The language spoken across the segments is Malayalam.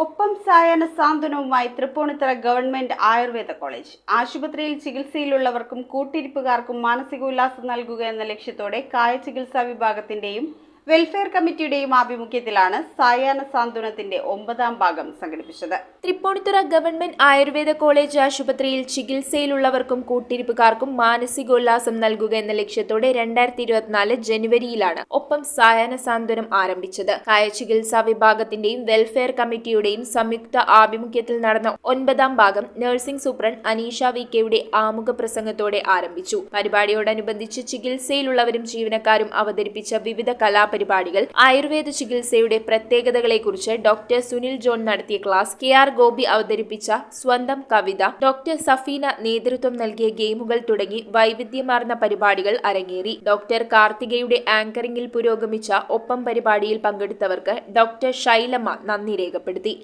ഒപ്പം സായാഹ്ന സാന്ത്വനവുമായി തൃപ്പൂണിത്തുറ ഗവൺമെന്റ് ആയുർവേദ കോളേജ് ആശുപത്രിയിൽ ചികിത്സയിലുള്ളവർക്കും കൂട്ടിരിപ്പുകാർക്കും മാനസികോല്ലാസം നൽകുക എന്ന ലക്ഷ്യത്തോടെ കായ ചികിത്സാ വിഭാഗത്തിന്റെയും വെൽഫെയർ കമ്മിറ്റിയുടെയും ആഭിമുഖ്യത്തിലാണ് സായാഹ്ന സാന്ത്വനത്തിന്റെ 9ാം ഭാഗം സംഘടിപ്പിച്ചത്. തൃപ്പൂണിത്തുറ ഗവൺമെന്റ് ആയുർവേദ കോളേജ് ആശുപത്രിയിൽ ചികിത്സയിലുള്ളവർക്കും കൂട്ടിരിപ്പുകാർക്കും മാനസികോല്ലാസം നൽകുക എന്ന ലക്ഷ്യത്തോടെ 2024 ജനുവരിയിലാണ് ഒപ്പം സായാഹ്ന സാന്ത്വനം ആരംഭിച്ചത്. കായ ചികിത്സാ വിഭാഗത്തിന്റെയും വെൽഫെയർ കമ്മിറ്റിയുടെയും സംയുക്ത ആഭിമുഖ്യത്തിൽ നടന്ന 9ാം ഭാഗം നഴ്സിംഗ് സൂപ്രണ്ട് അനീഷ വി.കെയുടെ ആമുഖ പ്രസംഗത്തോടെ ആരംഭിച്ചു. പരിപാടിയോടനുബന്ധിച്ച് ചികിത്സയിലുള്ളവരും ജീവനക്കാരും അവതരിപ്പിച്ച വിവിധ പരിപാടികൾ, ആയുർവേദ ചികിത്സയുടെ പ്രത്യേകതകളെക്കുറിച്ച് ഡോക്ടർ സുനിൽ ജോൺ നടത്തിയ ക്ലാസ്, കെ.ആർ. ഗോപി അവതരിപ്പിച്ച സ്വന്തം കവിത, ഡോക്ടർ സഫീന നേതൃത്വം നൽകിയ ഗെയിമുകൾ തുടങ്ങി വൈവിധ്യമാർന്ന പരിപാടികൾ അരങ്ങേറി. ഡോക്ടർ കാർത്തികയുടെ ആങ്കറിംഗിൽ പുരോഗമിച്ച ഒപ്പം പരിപാടിയിൽ പങ്കെടുത്തവർക്ക് ഡോക്ടർ ശൈലമ്മ നന്ദി രേഖപ്പെടുത്തി.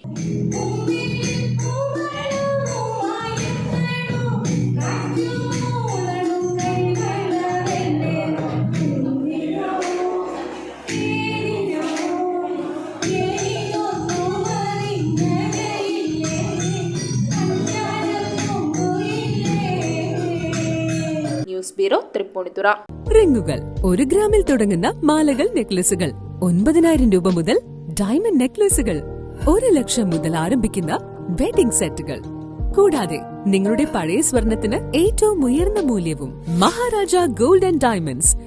News bureau, Tripunithura. റിങ്ങുകൾ 1 ഗ്രാമിൽ തുടങ്ങുന്ന മാലകൾ, നെക്ലസുകൾ 9,000 രൂപ മുതൽ ഡയമണ്ട് നെക്ലസുകൾ 1 ലക്ഷം മുതൽ ആരംഭിക്കുന്ന വെഡിംഗ് സെറ്റുകൾ. കൂടാതെ നിങ്ങളുടെ പഴയ സ്വർണത്തിന് ഏറ്റവും ഉയർന്ന മൂല്യവും. Maharaja gold and diamonds,